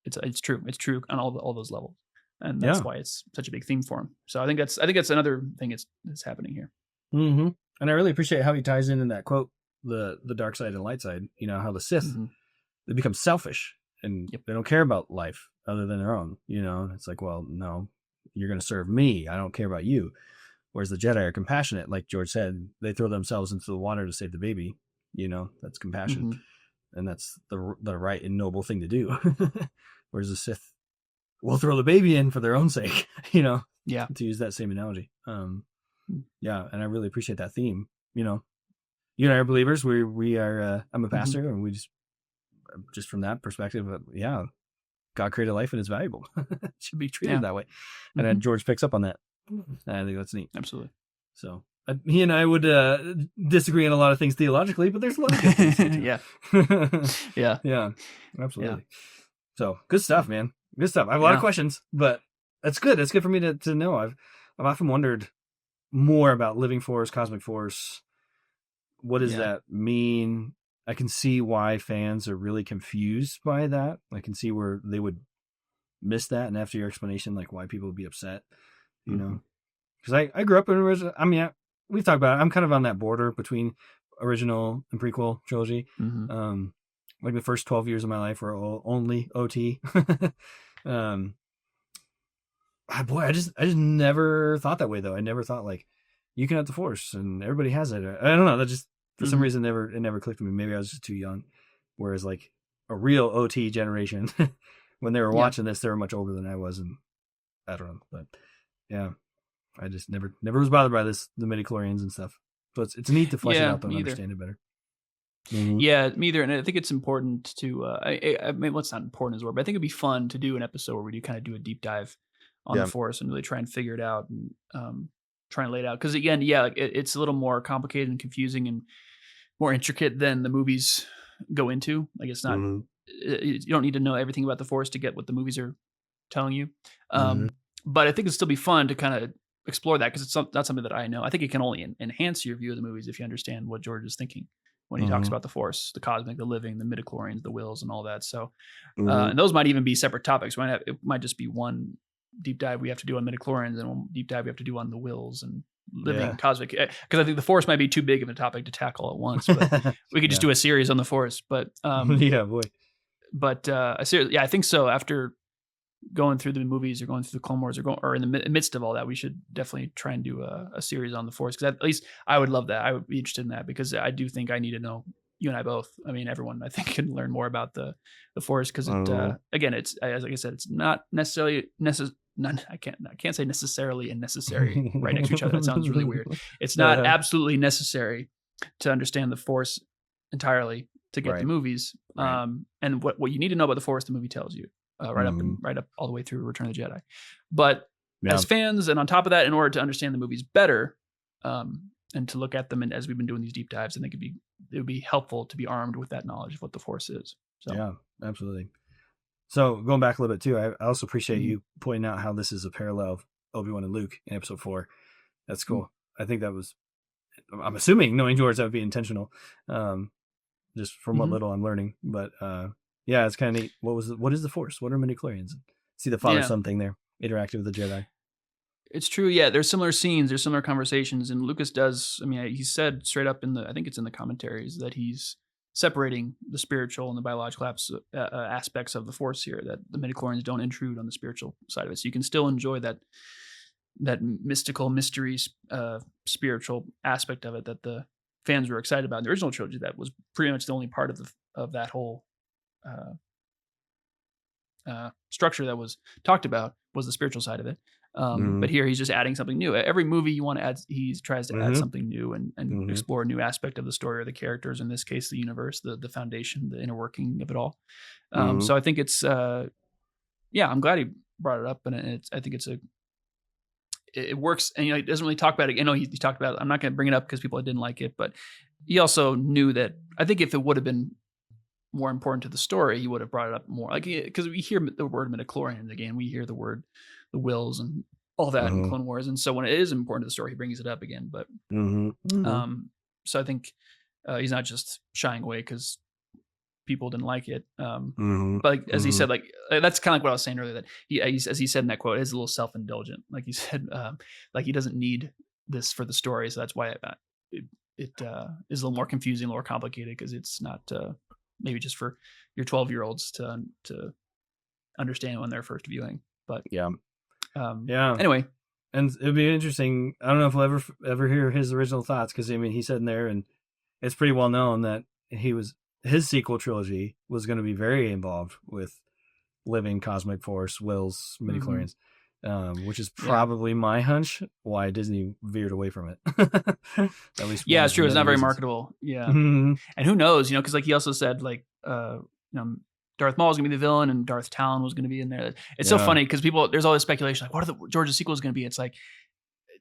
it's true. It's true on all those levels. And that's why it's such a big theme for him. So I think that's another thing that's happening here. And I really appreciate how he ties in that quote, the dark side and light side, how the Sith, they become selfish and they don't care about life other than their own, it's like, well, no, you're going to serve me. I don't care about you. Whereas the Jedi are compassionate. Like George said, they throw themselves into the water to save the baby. That's compassion. And that's the right and noble thing to do. Whereas the Sith will throw the baby in for their own sake, to use that same analogy. And I really appreciate that theme. You and I are believers. We are, I'm a pastor, and we just from that perspective, God created life and it's valuable. It should be treated that way. And then George picks up on that. I think that's neat. Absolutely. So he and I would disagree on a lot of things theologically, but there's a lot of good things. Yeah, absolutely. So good stuff, man. Good stuff. I have a lot of questions, but that's good. It's good for me to know. I've often wondered more about living force, cosmic force. What does that mean? I can see why fans are really confused by that. I can see where they would miss that. And after your explanation, like why people would be upset, because I grew up in original. I mean, we've talked about it. I'm kind of on that border between original and prequel trilogy. Like the first 12 years of my life were only OT. Boy, I just never thought that way though. I never thought like you can have the force and everybody has it. I don't know. That just for some reason it never clicked with me. Maybe I was just too young. Whereas like a real OT generation, when they were watching this, they were much older than I was, and I don't know. But I just never was bothered by the midi-chlorians and stuff. So it's neat to flesh it out though, and understand it better. Yeah, me either. And I think it's important to, I mean, well, it's not important as well, but I think it'd be fun to do an episode where we kind of do a deep dive on the force and really try and figure it out and try and lay it out. Because again, it's a little more complicated and confusing and more intricate than the movies go into. Like it's not, you don't need to know everything about the force to get what the movies are telling you. But I think it'd still be fun to kind of explore that, because it's not something that I know. I think it can only enhance your view of the movies if you understand what George is thinking when he talks about the force, the cosmic, the living, the midi-chlorians, the wills, and all that. So, and those might even be separate topics. It might just be one deep dive we have to do on midi-chlorians and one deep dive we have to do on the wills and living cosmic. Because I think the force might be too big of a topic to tackle at once. But we could just do a series on the force. But boy. But I think so. After going through the movies or going through the Clone Wars or in the midst of all that, we should definitely try and do a series on the Force, because at least I would love that. I would be interested in that, because I do think I need to know. You and I both. I mean, everyone I think can learn more about the Force, because again, it's, as like I said, it's not necessarily I can't say necessarily and necessary right next to each other. That sounds really weird. It's not absolutely necessary to understand the Force entirely to get the movies. Right. And what you need to know about the Force, the movie tells you right up all the way through Return of the Jedi. But as fans, and on top of that, in order to understand the movies better, and to look at them, and as we've been doing these deep dives, I think it would be helpful to be armed with that knowledge of what the Force is. So. Yeah, absolutely. So going back a little bit too, I also appreciate you pointing out how this is a parallel of Obi-Wan and Luke in Episode 4. That's cool. I think that was, I'm assuming, knowing George, that would be intentional, just from what little I'm learning. But yeah, it's kind of neat. What is the Force? What are midi-chlorians? See the father-son thing there, interacting with the Jedi. It's true. Yeah, there's similar scenes, there's similar conversations, and Lucas does. I mean, he said straight up I think it's in the commentaries, that he's separating the spiritual and the biological aspects of the Force here. That the midi-chlorians don't intrude on the spiritual side of it, so you can still enjoy that mystical, mystery, spiritual aspect of it that the fans were excited about in the original trilogy. That was pretty much the only part of that whole structure that was talked about, was the spiritual side of it. But here he's just adding something new. Every movie you want to add, he tries to add something new and explore a new aspect of the story or the characters, in this case, the universe, the foundation, the inner working of it all. So I think it's, I'm glad he brought it up, and I think it works. And, he doesn't really talk about it. I know he talked about it. I'm not going to bring it up because people didn't like it, but he also knew that, I think if it would have been more important to the story, he would have brought it up more. Like, because we hear the word midi-chlorians again, we hear the word, the wills and all that in Clone Wars, and so when it is important to the story, he brings it up again. But so I think he's not just shying away because people didn't like it. But like, as he said, like, that's kind of like what I was saying earlier, that as he said in that quote, is a little self-indulgent. Like he said, like he doesn't need this for the story, so that's why it is a little more confusing, a little more complicated, because it's not maybe just for your 12-year-olds to understand when they're first viewing. But anyway, and it'd be interesting. I don't know if we'll ever hear his original thoughts, because I mean, he said in there, and it's pretty well known that his sequel trilogy was going to be very involved with living cosmic force, wills, midi-chlorians, which is probably my hunch why Disney veered away from it. At least, it's true. It's not very marketable. Yeah, and who knows? Because like he also said, like Darth Maul was going to be the villain, and Darth Talon was going to be in there. It's so funny because there's all this speculation, like, what are George's sequels going to be? It's like,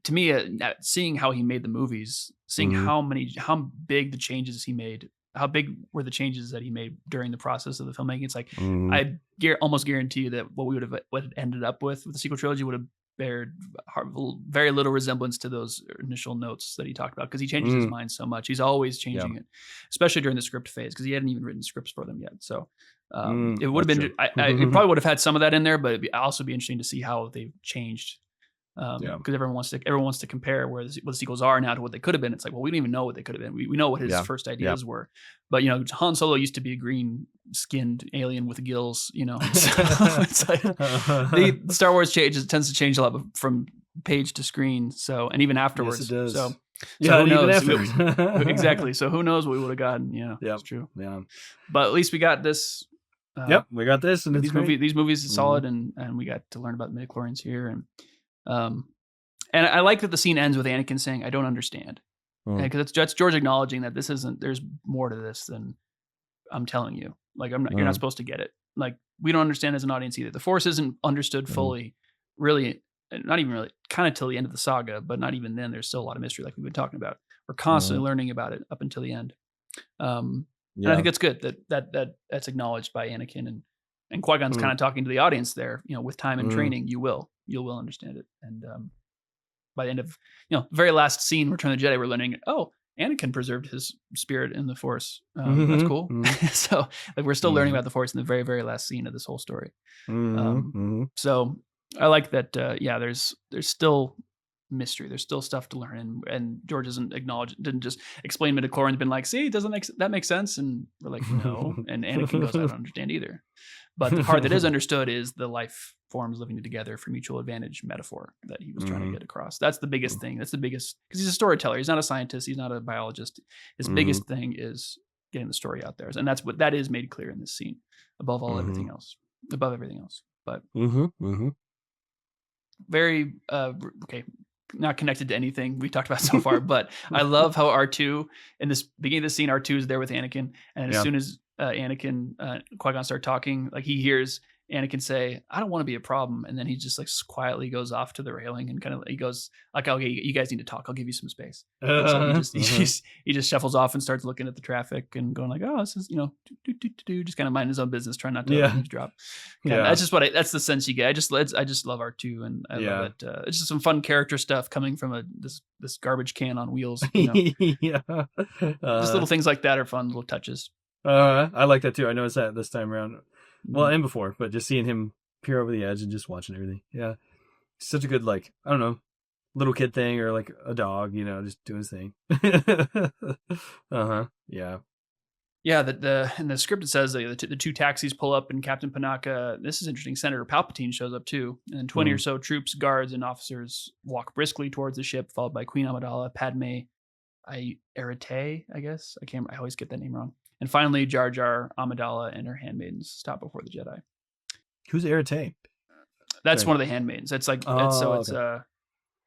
to me, seeing how he made the movies, seeing how big the changes he made, how big were the changes that he made during the process of the filmmaking. It's like, I almost guarantee you that what it ended up with the sequel trilogy would have bared very little resemblance to those initial notes that he talked about, because he changes his mind so much. He's always changing it, especially during the script phase, because he hadn't even written scripts for them yet. So it would have been, it probably would have had some of that in there, but it'd also be interesting to see how they've changed. Because everyone wants to compare what the sequels are now to what they could have been. It's like, well, we don't even know what they could have been. We know what his first ideas were, but Han Solo used to be a green-skinned alien with gills. So it's like the Star Wars tends to change a lot from page to screen. So, and even afterwards. Yes, it does. So who knows? Exactly. So who knows what we would have gotten? It's true. Yeah, but at least we got this. We got this, and these movies are solid, and we got to learn about midi-chlorians here, and I like that the scene ends with Anakin saying, "I don't understand," because that's George acknowledging that there's more to this than I'm telling you. Like, you're not supposed to get it. Like, we don't understand as an audience either. The Force isn't understood fully, really, not even really, kind of till the end of the saga, but not even then. There's still a lot of mystery, like we've been talking about. We're constantly learning about it up until the end. And I think that's good that's acknowledged by Anakin, and Qui-Gon's kind of talking to the audience there. With time and training, you will understand it. And by the end of very last scene, Return of the Jedi, we're learning, Anakin preserved his spirit in the Force. That's cool. So like, we're still learning about the Force in the very, very last scene of this whole story. So I like that. There's still mystery. There's still stuff to learn, and George didn't just explain midi-chlorians, been like, see, doesn't that make sense? And we're like, no. And Anakin goes, I don't understand either. But the part that is understood is the life forms living together for mutual advantage metaphor that he was trying to get across. That's the biggest thing. That's the biggest, because he's a storyteller. He's not a scientist. He's not a biologist. His biggest thing is getting the story out there. And that is made clear in this scene above everything else. But very, okay, not connected to anything we talked about so far, but I love how R2 in this beginning of the scene, R2 is there with Anakin. And as soon as Anakin, Qui-Gon start talking, like he hears Anakin say, "I don't want to be a problem," and then he just like quietly goes off to the railing and kind of he goes like, "Okay, you guys need to talk. I'll give you some space." So he just shuffles off and starts looking at the traffic and going like, "Oh, this is just kind of mind his own business, trying not to eavesdrop." That's just that's the sense you get. I just love R2, and I love it. It's just some fun character stuff coming from this garbage can on wheels. Just little things like that are fun, little touches. I like that too. I noticed that this time around. Well, and before, but just seeing him peer over the edge and just watching everything. Yeah. Such a good, like, I don't know, little kid thing or like a dog, just doing his thing. Yeah. Yeah. In the script, it says the two taxis pull up and Captain Panaka, this is interesting, Senator Palpatine shows up too. And 20 or so troops, guards, and officers walk briskly towards the ship, followed by Queen Amidala, Padme, Arete, I guess. I always get that name wrong. And finally, Jar Jar, Amidala, and her handmaidens stop before the Jedi. Who's Arete? That's one of the handmaidens. It's like it's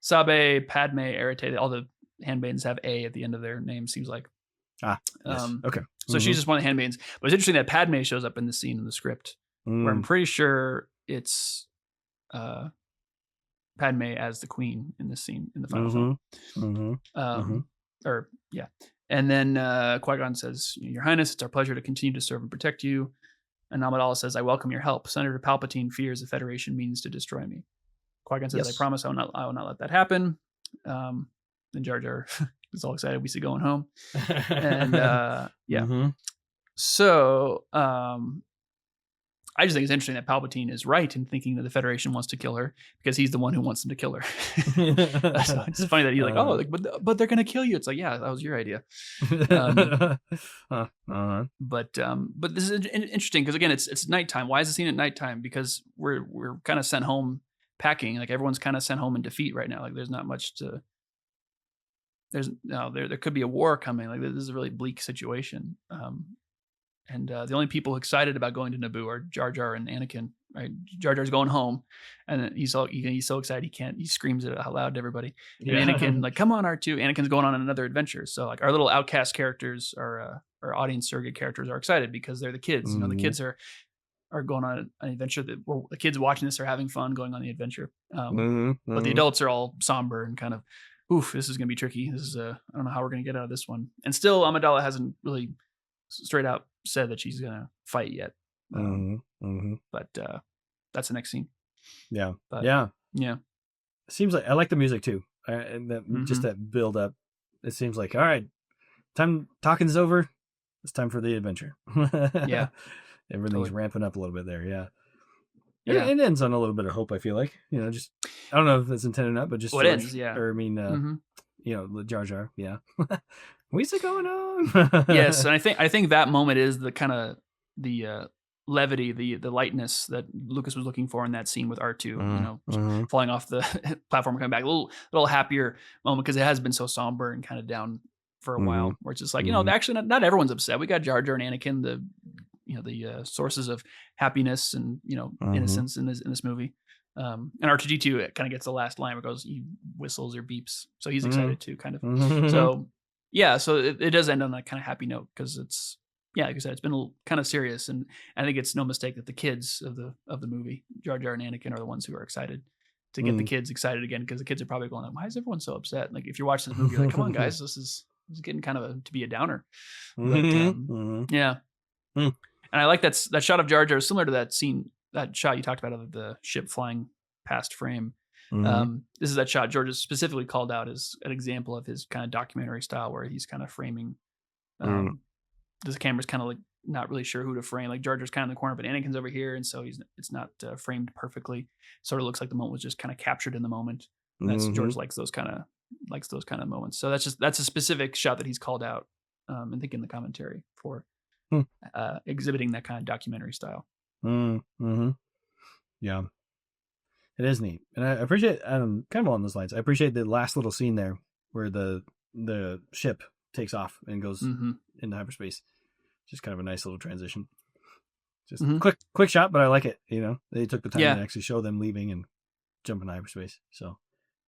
Sabe, Padme, Arete. All the handmaidens have A at the end of their name. Seems like. Yes. Okay. So she's just one of the handmaidens. But it's interesting that Padme shows up in the scene in the script, where I'm pretty sure it's Padme as the queen in this scene in the final film. And then Qui-Gon says, "Your Highness, it's our pleasure to continue to serve and protect you." And Amidala says, "I welcome your help. Senator Palpatine fears the Federation means to destroy me." Qui-Gon says, "I promise I will not let that happen." Then Jar Jar is all excited. We see going home. And So I just think it's interesting that Palpatine is right in thinking that the Federation wants to kill her because he's the one who wants them to kill her. So it's funny that he's like, but they're going to kill you. It's like, yeah, that was your idea. But this is interesting because again, it's nighttime. Why is the scene at nighttime? Because we're kind of sent home packing. Like everyone's kind of sent home in defeat right now. Like there's not much to. There could be a war coming. Like this is a really bleak situation. And the only people excited about going to Naboo are Jar Jar and Anakin. Right? Jar Jar's going home, and he's so excited he screams it out loud to everybody. And Anakin like, "Come on, R2!" Anakin's going on another adventure. So like our little outcast characters, our audience surrogate characters are excited because they're the kids. The kids are going on an adventure that the kids watching this are having fun going on the adventure. But the adults are all somber and kind of, oof, this is going to be tricky. This is I don't know how we're going to get out of this one. And still, Amidala hasn't really straight out said that she's gonna fight yet. But that's the next scene. It seems like I like the music too, and that just that build up. It seems like, all right, time talking's over. It's time for the adventure. Everything's ramping up a little bit there. It ends on a little bit of hope. I feel like just I don't know if that's intended or not, but just it ends. Or I mean, Jar Jar. What's it going on? Yes, and I think that moment is the kind of the levity, the lightness that Lucas was looking for in that scene with R2. Falling off the platform, coming back, a little happier moment because it has been so somber and kind of down for a while. Where it's just like actually not everyone's upset. We got Jar Jar and Anakin, the sources of happiness and innocence in this movie. And R2D2 it kind of gets the last line where it goes, he whistles or beeps, so he's excited too, kind of. So. Yeah, so it does end on that kind of happy note because it's like I said, it's been kind of serious, and I think it's no mistake that the kids of the movie, Jar Jar and Anakin, are the ones who are excited to get the kids excited again because the kids are probably going like, why is everyone so upset? Like if you're watching this movie, you're like, come on guys, this is getting kind of to be a downer. But, and I like that shot of Jar Jar is similar to that scene, that shot you talked about of the ship flying past frame. This is that shot George has specifically called out as an example of his kind of documentary style where he's kind of framing this camera's kind of like not really sure who to frame. Like Jar Jar's kind of in the corner, but Anakin's over here, and so it's not framed perfectly. Sort of looks like the moment was just kind of captured in the moment. And that's George likes those kind of moments. So that's a specific shot that he's called out I think in the commentary for exhibiting that kind of documentary style. Yeah. It is neat, and I appreciate kind of along those lines. I appreciate the last little scene there where the ship takes off and goes into hyperspace. Just kind of a nice little transition. Just quick shot, but I like it. You know, they took the time to actually show them leaving and jumping into hyperspace. So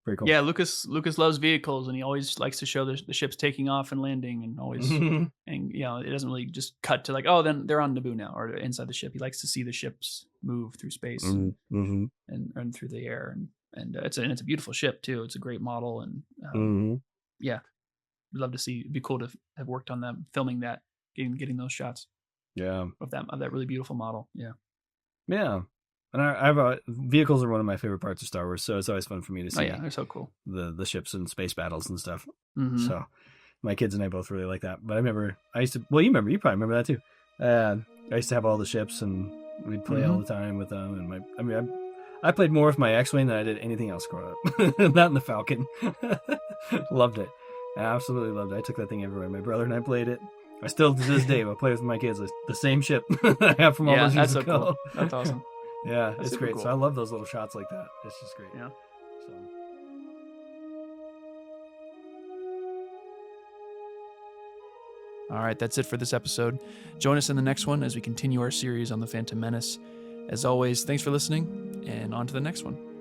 very cool. Yeah, Lucas loves vehicles, and he always likes to show the ships taking off and landing, and always, and you know, it doesn't really just cut to like, oh, then they're on Naboo now, or inside the ship. He likes to see the ships move through space and through the air, and it's a beautiful ship too. It's a great model, and yeah, we'd love to see. It'd be cool to have worked on them, filming that, getting those shots. Yeah, of that really beautiful model. Yeah. And vehicles are one of my favorite parts of Star Wars, so it's always fun for me to see. Oh yeah, they're so cool. The ships and space battles and stuff. So my kids and I both really like that. But you probably remember that too. I used to have all the ships, and we'd play all the time with them. And I played more with my X-Wing than I did anything else growing up. Not in the Falcon. Loved it. I absolutely loved it. I took that thing everywhere. My brother and I played it. I still, to this day, will play with my kids. The same ship I have from all those years ago. Cool. That's awesome. Yeah, it's great. Cool. So I love those little shots like that. It's just great. Yeah. So. All right, that's it for this episode. Join us in the next one as we continue our series on the Phantom Menace. As always, thanks for listening, and on to the next one.